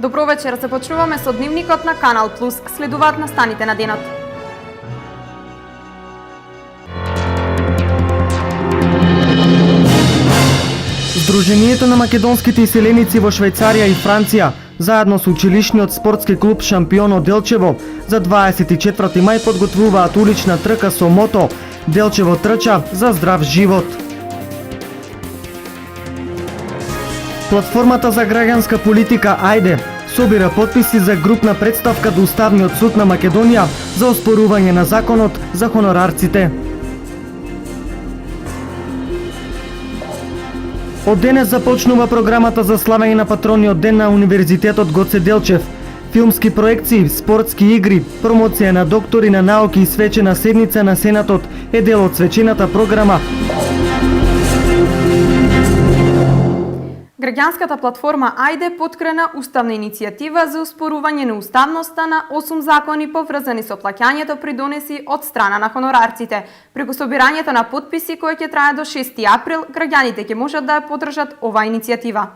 Добро вечер, се почнуваме со дневникот на Канал Плюс. Следуваат настаните на денот. Сдруженијето на македонските иселеници во Швајцарија и Франција, заедно со училишниот спортски клуб Шампионо Делчево, за 24 мај подготвуваат улична трка со мото Делчево трча за здрав живот. Платформата за граѓанска политика Ајде собира потписи за групна представка до Уставниот суд на Македонија за оспорување на законот за хонорарците. Од денес започнува програмата за славење на патрониот ден на Универзитетот Гоце Делчев. Филмски проекции, спортски игри, промоција на доктори на науки и свечена седница на Сенатот е дел од свечената програма. Граѓанската платформа Ајде поткрена уставна иницијатива за оспорување на уставноста на 8 закони поврзани со плаќањето придонеси од страна на хонорарците. Преку собирањето на потписи кој ќе трае до 6 април, граѓаните ќе можат да ја поддржат оваа иницијатива.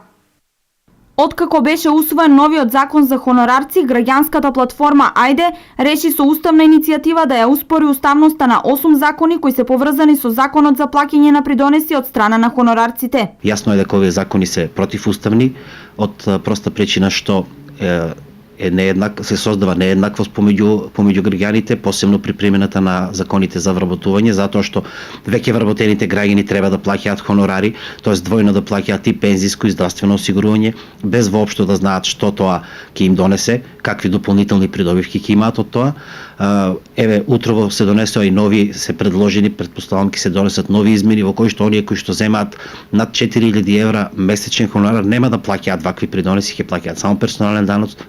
Откако беше усвоен новиот закон за хонорарци, граѓанската платформа Ајде реши со уставна иницијатива да ја успори уставноста на 8 закони кои се поврзани со законот за плаќање на придонеси од страна на хонорарците. Јасно е дека овие закони се противуставни од проста причина што се создава нееднаквост помеѓу граѓаните, посебно при примената на законите за вработување, затоа што веќе вработените граѓани треба да плаќаат хонорари, тоест двојно да плаќаат и пензиско и здравствено осигурување, без воопшто да знаат што тоа ќе им донесе, какви дополнителни придобивки ќе имаат од тоа. Еве, утрово се донесоа и нови, се предложени, предпоставам ќе се донесат нови измени во кои што оние кои што земаат над 4000 евра месечен хонорар нема да плаќаат вакви придонеси, ќе плаќаат само персонален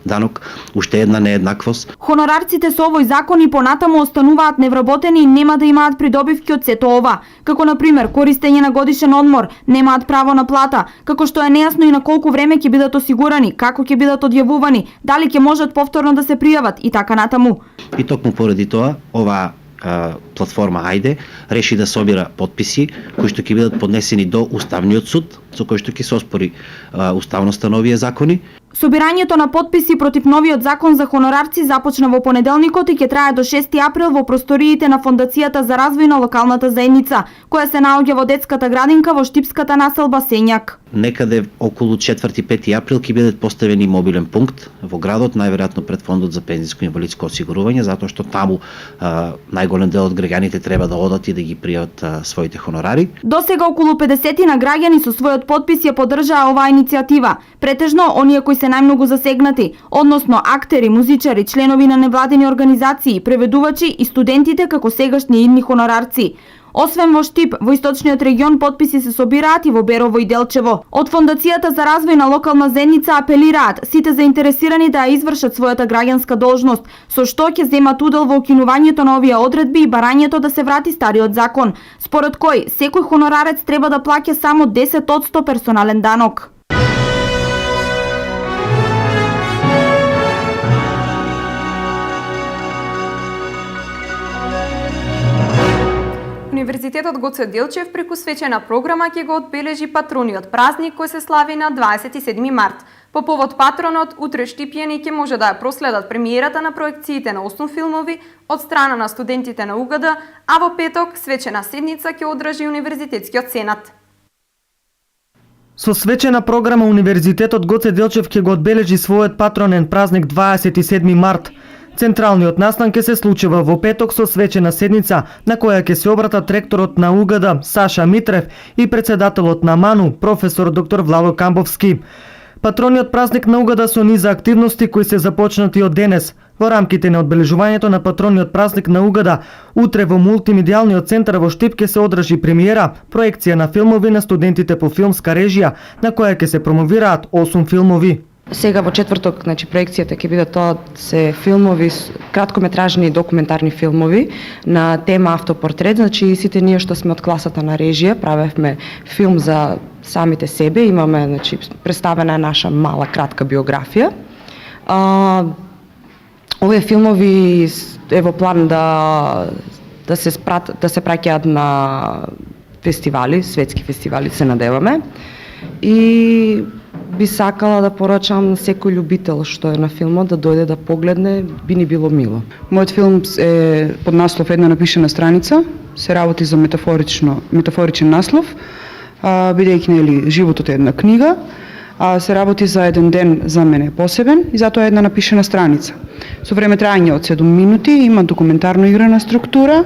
данок, уште една нееднаквост. Хонорарците со овој закон и понатаму остануваат невработени и нема да имаат придобивки од сето ова, како на пример користење на годишен одмор, немаат право на плата, како што е нејасно и на колку време ќе бидат осигурани, како ќе бидат одјавувани, дали ќе можат повторно да се пријават и така натаму. И токму поради тоа, оваа платформа Ајде реши да собира потписи кои што ќе бидат поднесени до Уставниот суд, со кој што ќе се оспори уставноста на овие закони. Собирањето на потписи против новиот закон за хонорарци започна во понеделникот и ќе трае до 6 април во просториите на Фондацијата за развој на локалната заедница, која се наоѓа во детската градинка во Штипската населба Сењак. Некаде околу 4-5 април ќе бидат поставени мобилен пункт во градот, најверојатно пред Фондот за пензиско и инвалидско осигурување, затоа што таму најголем дел од граѓаните треба да одат и да ги пријават своите хонорари. Досега околу 50 на граѓани со својот потпис ја поддржаа оваа иницијатива. Претежно оние кои се најмногу засегнати, односно актери, музичари, членови на невладини организации, преведувачи и студентите како сегашни и идни хонорарци. Освен во Штип, во источниот регион потписи се собираат и во Берово и Делчево. Од Фондацијата за развој на локална заедница апелираат сите заинтересирани да ја извршат својата граѓанска должност, со што ќе земат удел во укинувањето на овие одредби и барањето да се врати стариот закон, според кој секој хонорарец треба да плаќа само 10% персонален данок. Универзитетот Гоце Делчев преку свечена програма ќе го одбележи патрониот празник кој се слави на 27 март. По повод патронот, утре штипјани ќе може да ја проследат премиерата на проекциите на 8 филмови од страна на студентите на УГД, а во петок свечена седница ќе одржи Универзитетскиот сенат. Со свечена програма Универзитетот Гоце Делчев ќе го одбележи својот патронен празник 27 март. Централниот настан ќе се случува во петок со свечена седница на која ќе се обратат ректорот на УГД Саша Митрев и председателот на МАНУ професор доктор Владо Камбовски. Патрониот празник на УГД со низа активности кои се започнати од денес. Во рамките на одбележувањето на патрониот празник на УГД, утре во мултимедијалниот центар во Штип ќе се одржи премиера, проекција на филмови на студентите по филмска режија, на која ќе се промовираат 8 филмови. Сега во четврток, проекцијата ќе биде тоа се филмови, краткометражни и документарни филмови на тема автопортрет, сите ние што сме од класата на режија правевме филм за самите себе, имаме представена наша мала кратка биографија. Овие филмови е во план да се праќаат на фестивали, светски фестивали се надеваме. И Би сакала да порачам на секој љубител што е на филмот да дојде да погледне, би ни било мило. Мојот филм е под наслов Една напишена страница, се работи за метафоричен наслов, бидејќи нели животот е една книга, се работи за еден ден за мене посебен и затоа е една напишена страница. Со време трајање од 7 минути, има документарно играна структура.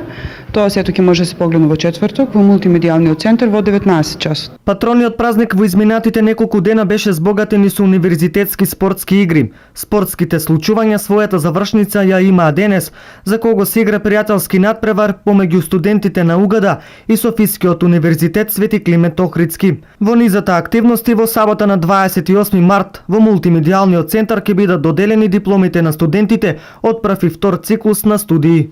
Тоа сето ќе може да се погледне во четврток во мултимедијалниот центар во 19 часот. Патрониот празник во изминатите неколку дена беше збогатен и со универзитетски спортски игри. Спортските случувања својата завршница ја имаа денес, за кого се игра пријателски надпревар помеѓу студентите на УГД и Софискиот универзитет Свети Климент Охридски. Во низата активности во сабота на 28 март во мултимедијалниот центар ќе бидат доделени дипломите на студентите од прв и втор циклус на студии.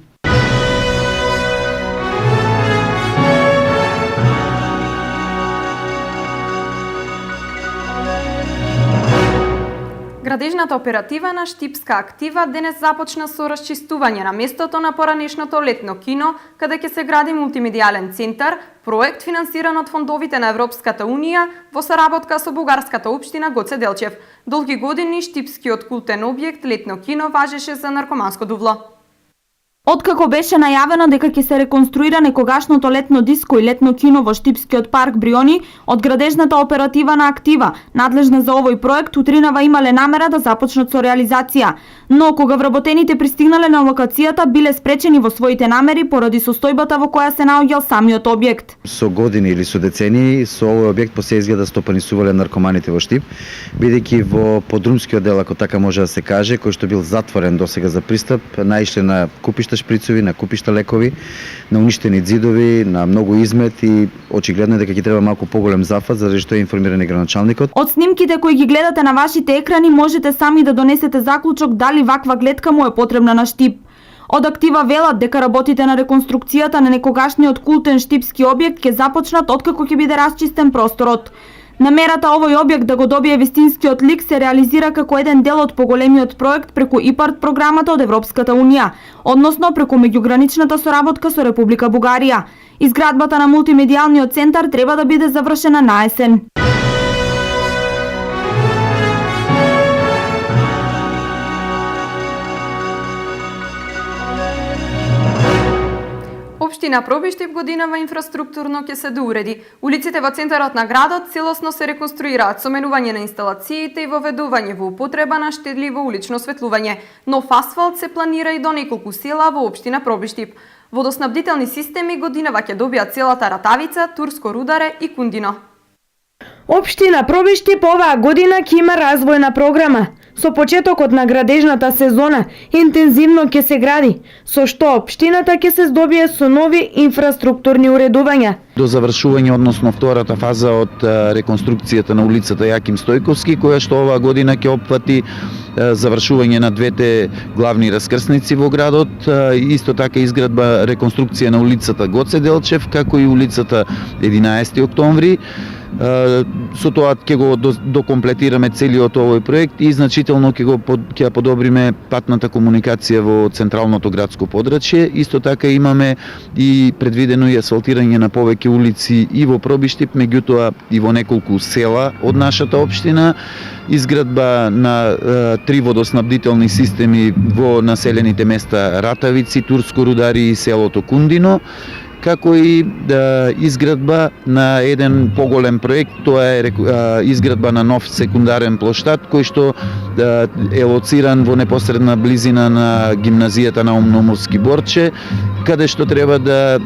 Градежната оперативна Штипска актива денес започна со расчистување на местото на поранешното летно кино, каде ќе се гради мултимедијален центар, проект финансиран од фондовите на Европската Унија во соработка со бугарската општина Гоце Делчев. Долги години Штипскиот култен објект летно кино важеше за наркоманско дувло. Откако беше најавено дека ќе се реконструира некогашното летно диско и летно кино во Штипскиот парк Бриони, од градежната оперативна актива, надлежна за овој проект, утринава имале намера да започнат со реализација. Но кога вработените пристигнале на локацијата, биле спречени во своите намери поради состојбата во која се наоѓал самиот објект. Со години или со децении со овој објект по се изгледа стопанисувале наркоманите во Штип, бидејќи во подрумскиот дел, ако така може да се каже, кој што бил затворен досега за пристап, наишле на купишта шприцови, на купишта лекови, на уништени ѕидови, на многу измет и очигледно дека ќе треба малку поголем зафат, за што е информиран и градоначалникот. Од снимките кои ги гледате на вашите екрани можете сами да донесете заклучок дали ваква гледка му е потребна на Штип. Од актива велат дека работите на реконструкцијата на некогашниот култен штипски објект ќе започнат откако ќе биде расчистен просторот. Намерата овој објект да го добие вистинскиот лик се реализира како еден дел од поголемиот проект преку ИПАРД програмата од Европската Унија, односно преку меѓуграничната соработка со Република Бугарија. Изградбата на мултимедијалниот центар треба да биде завршена на есен. Општина Пробиштип годинава инфраструктурно ќе се доуреди. Улиците во центарот на градот целосно се реконструираат со менување на инсталациите и воведување во употреба на штедливо улично осветлување. Нов асфалт се планира и до неколку села во општина Пробиштип. Водоснабдителни системи годинава ќе добијат селата Ратавица, Турско Рударе и Кундино. Општина Пробиштип оваа година ќе има развојна програма. Со почетокот на градежната сезона интензивно ќе се гради, со што општината ќе се здобие со нови инфраструктурни уредувања. До завршување, односно втората фаза од реконструкцијата на улицата Јаким Стојковски, која што оваа година ќе опфати завршување на двете главни раскрсници во градот, исто така изградба реконструкција на улицата Гоце Делчев, како и улицата 11 октомври. Со тоа ќе го докомплетираме целиот овој проект и значително ќе подобриме патната комуникација во централното градско подрачје. Исто така имаме и предвидено и асфалтирање на повеќе улици и во Пробиштип, меѓутоа и во неколку села од нашата општина, изградба на 3 водоснабдителни системи во населените места Ратавици, Турско Рудари и селото Кундино, како и изградба на еден поголем проект, тоа е изградба на нов секундарен плоштад, кој што е лоциран во непосредна близина на гимназијата на Умноморски Борче, каде што треба да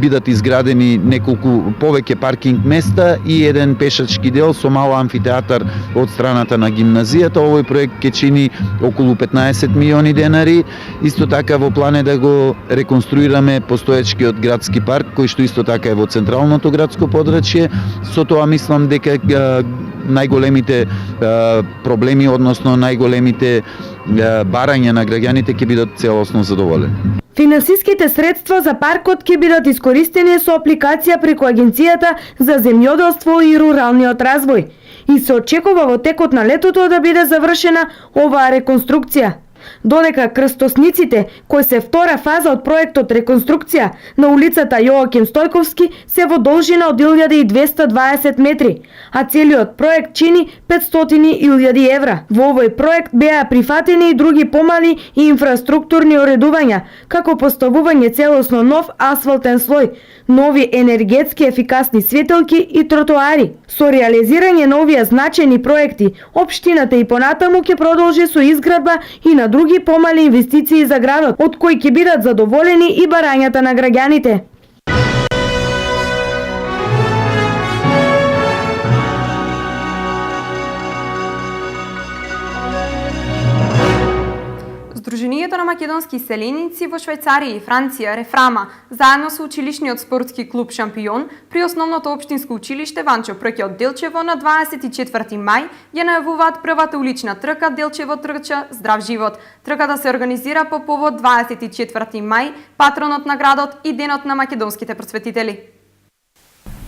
бидат изградени неколку повеќе паркинг места и еден пешачки дел со мал амфитеатар од страната на гимназијата. Овој проект ќе чини околу 15 милиони денари. Исто така во план е да го реконструираме постоечкиот градски парк, кој што исто така е во централното градско подрачје. Со тоа мислам дека најголемите проблеми, односно најголемите барања на граѓаните ќе бидат целосно задоволени. Финансиските средства за паркот ќе бидат искористени со апликација преку Агенцијата за земјоделство и руралниот развој и се очекува во текот на летото да биде завршена оваа реконструкција. Додека крстосниците, кои се втора фаза од проектот реконструкција на улицата Јоаким Стојковски, се во должина од 1220 метри, а целиот проект чини 500.000 евра. Во овој проект беа прифатени и други помали и инфраструктурни уредувања, како поставување целосно нов асфалтен слој, нови енергетски ефикасни светелки и тротоари. Со реализирање на овие значени проекти, општината и понатаму ќе продолжи со изградба и на други помали инвестиции за градот, од кои ќе бидат задоволени и барањата на граѓаните. Сдруженијето на македонски иселеници во Швајцарија и Франција, Рефрама, заедно со училишниот спортски клуб Шампион при основното општинско училиште Ванчо Прке од Делчево на 24 мај ја најавуваат првата улична трка Делчево трча Здрав живот. Трката се организира по повод 24 мај, патронот на градот и денот на македонските просветители.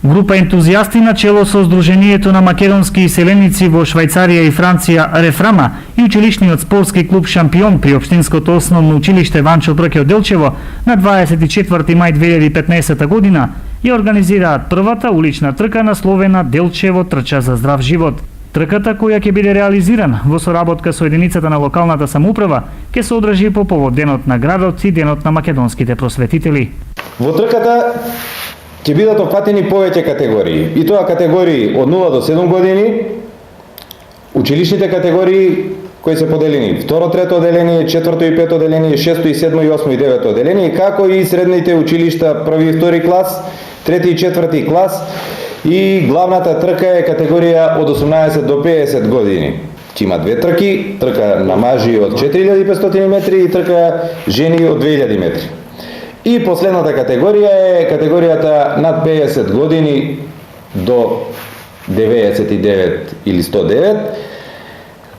Група ентузијасти на чело со Сдруженијето на македонски иселеници во Швајцарија и Франција Рефрама и училишниот спортски клуб Шампион при општинското основно училиште Ванчо Прке од Делчево на 24 мај 2015 година ја организираат првата улична трка насловена Делчево трча за здрав живот. Трката, која ќе биде реализирана во соработка со единицата на локалната самоуправа, ќе се одржи по повод денот на градот и денот на македонските просветители. Во трката ќе бидат опфатени повеќе категории, и тоа категории од 0 до 7 години, училишните категории кои се поделени второ, трето оделение, четврто и пето оделение, шесто и седмо и осмо и девето оделение, како и средните училишта први и втори клас, трети и четврти клас, и главната трка е категорија од 18 до 50 години. Ќе има две трки, трка на мажи од 4500 метри и трка жени од 2000 метри. И последната категорија е категоријата над 50 години до 99 или 109,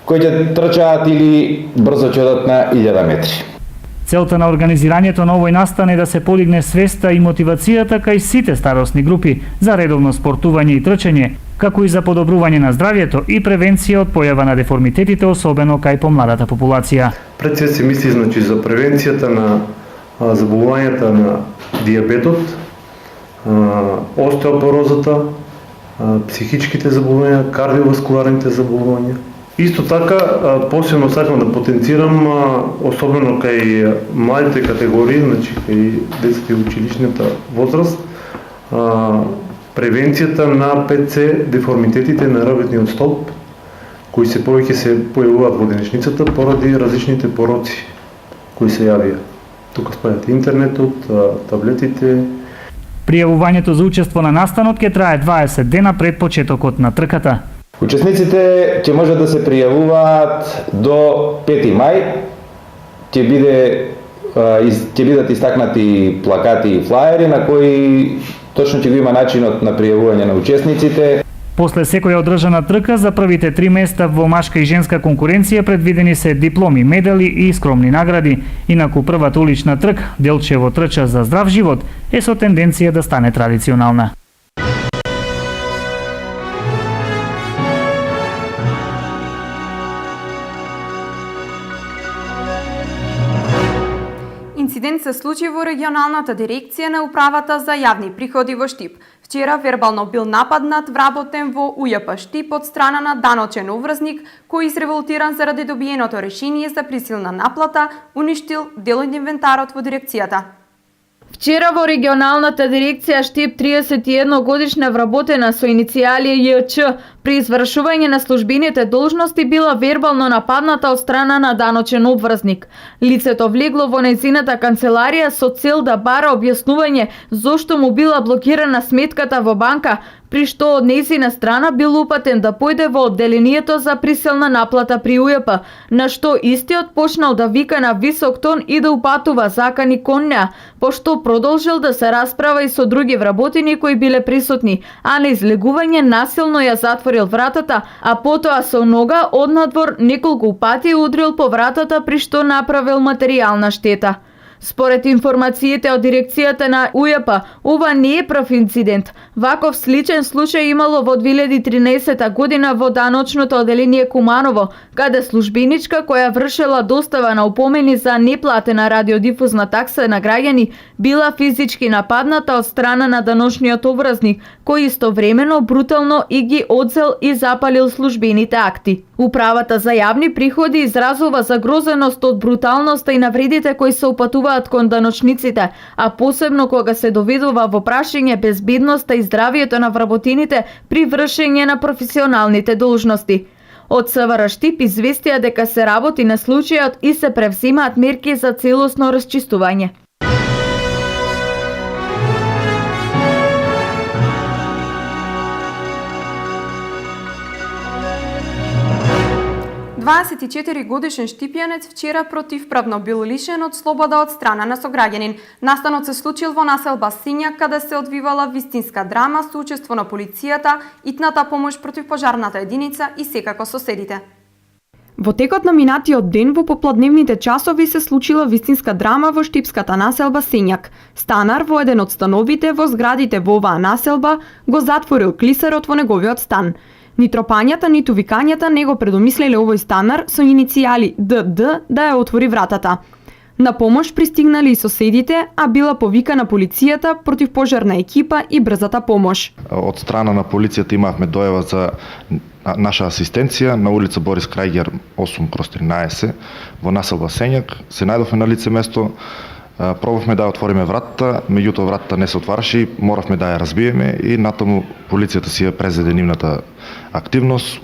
кои ќе трчаат или брзо ќе одат на 1000 метри. Целта на организирањето на овој настан е да се подигне свеста и мотивацијата кај сите старосни групи за редовно спортување и трчање, како и за подобрување на здравјето и превенција од појава на деформитетите, особено кај помладата популација. Пред се се мисли за превенцијата на заболувањата на дијабетот, остеопорозата, психичките заболувања, кардиоваскуларните заболувања. Исто така, посебно сакам да потенцирам, особено кај младите категории, значи кај децата и училишната возраст, превенцијата на ПЦ деформитетите на ребетниот столб, кои се повеќе се појавуваат во денешницата поради различните пороци кои се јавија. Тука спаѓаат интернетот, таблетите. Пријавувањето за учество на настанот ќе трае 20 дена пред почетокот на трката. Учесниците ќе можат да се пријавуваат до 5 мај. Ќе бидат истакнати плакати и флаери на кои точно ќе го има начинот на пријавување на учесниците. После секоја одржана трка за првите 3 места во машка и женска конкуренција предвидени се дипломи, медали и скромни награди. Инаку првата улична трк Делчево трча за здрав живот е со тенденција да стане традиционална. Инцидент се случи во регионалната дирекција на управата за јавни приходи во Штип. Вчера вербално бил нападнат вработен во УЈП Штип од страна на даночен обврзник, кој изреволтиран заради добиеното решение за присилна наплата, уништил дел од инвентарот во дирекцијата. Вчера во регионалната дирекција Штип 31 годишна вработена со иницијали ЈЧ при извршување на службените должности била вербално нападната од страна на даночен обврзник. Лицето влегло во нејзината канцеларија со цел да бара објаснување зошто му била блокирана сметката во банка, при што од нејзина страна бил упатен да појде во одделението за приселна наплата при УЈП, на што истиот почнал да вика на висок тон и да упатува закани кон неа, пошто продолжил да се расправа и со други вработени кои биле присутни, а на излегување насилно ја затворил вратата, а потоа со нога однадвор неколку пати удрил по вратата при што направил материјална штета. Според информациите од дирекцијата на УЈП, ова не е прв инцидент. Ваков сличен случај имало во 2013 година во даночното оделение Куманово, каде службеничка која вршела достава на упомени за неплатена радиодифузна такса на граѓани била физички нападната од страна на даночниот образник, кој истовремено брутално и ги одзел и запалил службените акти. Управата за јавни приходи изразува загрозеност од бруталноста и навредите кои се упатуваат кон даночниците, а посебно кога се доведува во прашање безбедноста и здравието на вработените при вршење на професионалните должности. Од СВР Штип известија дека се работи на случајот и се превзимаат мерки за целосно расчистување. годишен штипјанец вчера противправно бил лишен од слобода од страна на сограѓанин. Настанот се случил во населба Синјак, каде се одвивала вистинска драма со учество на полицијата, итната помош противпожарната единица и секако соседите. Во текот на минатиот ден во попладневните часови се случила вистинска драма во штипската населба Синјак. Станар во еден од становите во зградите во оваа населба го затворил клисарот во неговиот стан. Ни тропањата, ниту викањата не го предомислеле овој станар со иницијали ДД да ја отвори вратата. На помош пристигнали и соседите, а била повикана полицијата, противпожарна екипа и брзата помош. Од страна на полицијата имавме дојава за наша асистенција на улица Борис Крајгер 8/13 во населба Сенјак. Се најдовме на лице место, пробавме да ја отвориме вратата, меѓутоа вратата не се отвараше и моравме да ја разбиеме и натаму полицијата си ја презеде нивната активност.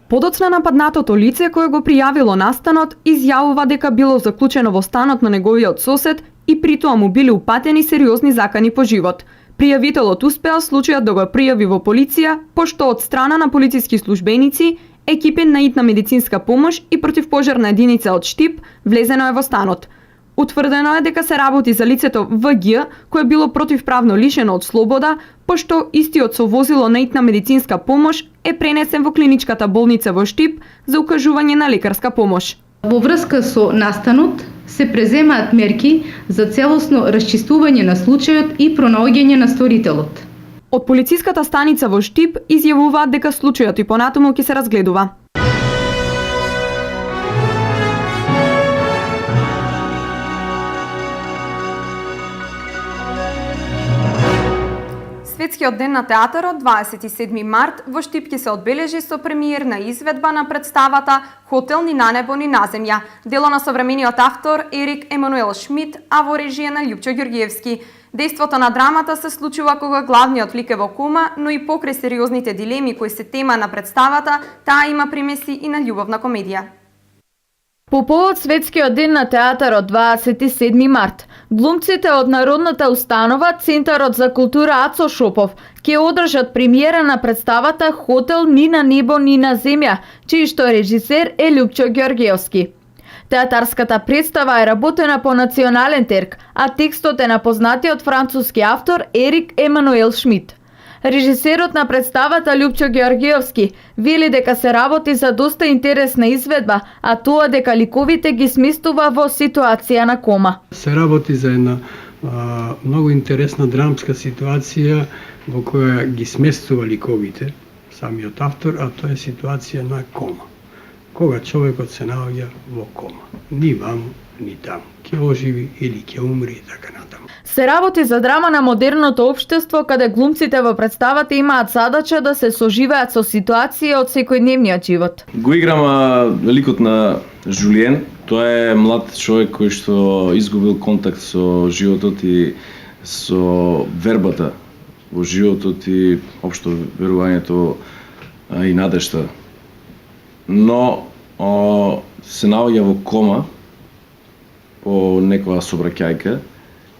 Подоцна нападнатото лице кое го пријавило настанот изјавува дека било заклучено во станот на неговиот сосед и при тоа му били упатени сериозни закани по живот. Пријавителот успеал случајот да го пријави во полиција, пошто од страна на полициски службеници, екипи на итна медицинска помош и противпожарна единица од Штип влезено е во станот. Утврдено е дека се работи за лицето ВГ, кое било противправно лишено од слобода, пошто истиот со возило на итна медицинска помош е пренесен во клиничката болница во Штип за укажување на лекарска помош. Во врска со настанот се преземаат мерки за целосно расчистување на случајот и пронаоѓање на сторителот. Од полициската станица во Штип изјавуваат дека случајот и понатаму ќе се разгледува. Светскиот ден на театарот 27 март во Штип ќе се одбележи со премиерна изведба на представата Хотел ни на небо ни на земја, дело на современиот автор Ерик Емануел Шмидт, а во режија на Љупчо Ѓорѓиевски. Дејството на драмата се случува кога главниот лик е во кома, но и покрај сериозните дилеми кои се тема на представата, таа има примеси и на љубовна комедија. По повод Светскиот ден на театарот 27 март, глумците од Народната установа Центарот за култура Ацо Шопов ќе одржат премиера на представата Хотел ни на небо ни на земја, чиј што режисер е Љупчо Ѓорѓиевски. Театарската представа е работена по национален терк, а текстот е на познатиот француски автор Ерик Емануел Шмидт. Режисерот на представата Љупчо Ѓорѓиевски вели дека се работи за доста интересна изведба, а тоа дека ликовите ги сместува во ситуација на кома. Се работи за една многу интересна драмска ситуација во која ги сместува ликовите самиот автор, а тоа е ситуација на кома. Кога човекот се наоѓа во кома, ни ваму, ни таму, ќе оживи или ќе умри и така натаму. Се работи за драма на модерното општество, каде глумците во представата имаат задача да се соживеат со ситуации од секојдневниот живот. Го играм ликот на Жулиен. Тоа е млад човек кој што изгубил контакт со животот и со вербата во животот и општо верувањето и надежта. Но се наоѓа во кома по некоја собраќајка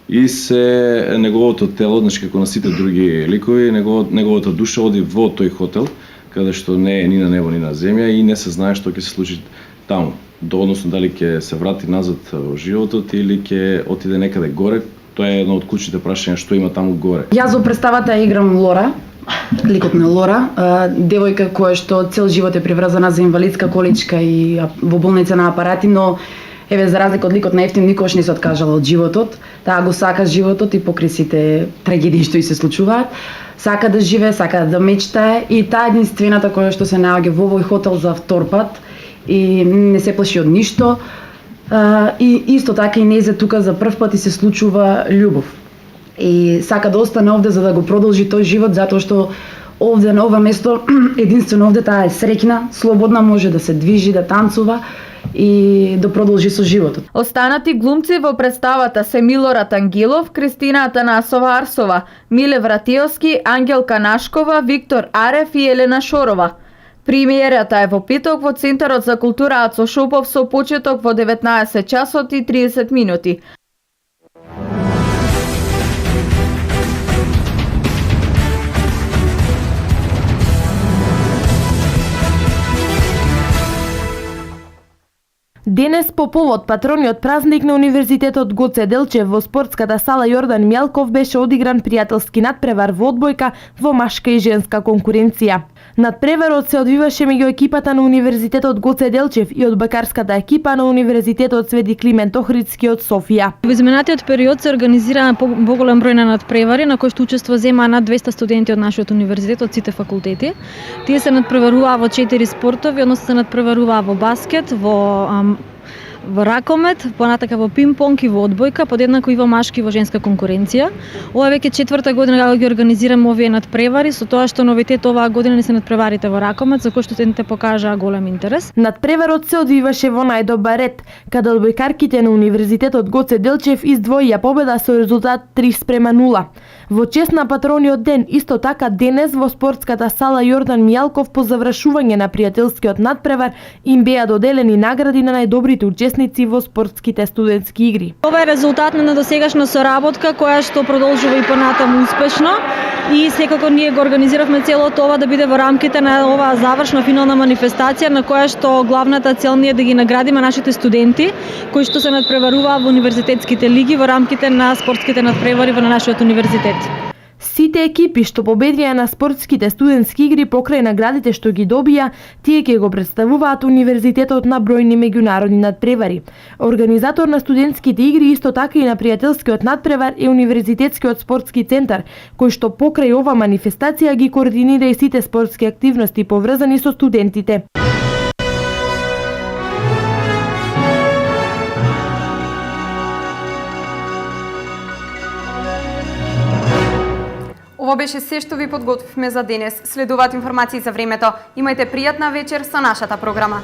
и се неговото тело, значи како на сите други ликови, неговата душа оди во тој хотел, каде што не е ни на небо ни на земја и не се знае што ќе се случи таму. Односно дали ќе се врати назад во животот или ќе отиде некаде горе. Тоа е едно од клучните прашања што има таму горе. Јас во представата играм Лора, ликот на Лора, девојка која што цел живот е приврзана за инвалидска количка и во болница на апарати, но Еве, за разлика од ликот на Ефтим, никогаш не се откажала од животот, таа го сака животот и покрај сите трагедии што и се случуваат. Сака да живее, сака да мечтае и таа единствената која што се наоѓа во овој хотел за втор пат и не се плаши од ништо. И исто така и незе тука за прв пат и се случува љубов. И сака да остане овде за да го продолжи тој живот, затоа што овде на ова место единствено овде таа е среќна, слободна, може да се движи, да танцува и да продолжи со животот. Останати глумци во представата се Милорад Ангелов, Кристина Атанасова Арсова, Миле Вратиовски, Ангелка Нашкова, Виктор Арев и Елена Шорова. Премиерата е во петок во Центарот за култура Ацо Шопов со почеток во 19 часот и 30 минути. Денес по повод патрониот празник на Универзитетот Гоце Делчев во спортската сала Јордан Мјалков беше одигран пријателски надпревар во одбојка во машка и женска конкуренција. Надпреварот се одвиваше меѓу екипата на Универзитетот Гоце Делчев и одбојкарската екипа на Универзитетот Свети Климент Охридски од Софија. Во изминатиот период се организираа поголем број на надпревари на кои што учество земаа над 200 студенти од нашиот универзитет од сите факултети. Тие се надпреваруваа во 4 спортови, односно се надпреваруваа во баскет, во ракомет, понатака во пинг-понг и во одбојка, подеднакво и во машки и во женска конкуренција. Ова веќе 4-та година кога ги организираме овие надпревари, со тоа што новитет оваа година не се надпреварите во ракомет, за кој што студентите покажаа голем интерес. Надпреварот се одвиваше во најдобар ред, каде одбојкарките на Универзитетот Гоце Делчев издвоија победа со резултат 3:0. Во чест на патрониот ден, исто така денес во спортската сала Јордан Мјалков по завршување на пријателскиот надпревар им беа доделени награди на најдобрите учесници во спортските студентски игри. Ова е резултат на досегашна соработка која што продолжува и понатаму успешно и секако ние го организиравме целото ова да биде во рамките на оваа завршна финална манифестација на која што главната цел ни е да ги наградиме нашите студенти кои што се надпреваруваа во универзитетските лиги во рамките на спортските надпревари во нашиот универзитет. Сите екипи што победија на спортските студентски игри покрај наградите што ги добија, тие ќе го представуваат универзитетот на бројни меѓународни надпревари. Организатор на студентските игри исто така и на пријателскиот надпревар е Универзитетскиот спортски центар, кој што покрај ова манифестација ги координира и сите спортски активности поврзани со студентите. Ова беше се што ви подготвивме за денес. Следуваат информации за времето. Имајте пријатна вечер со нашата програма.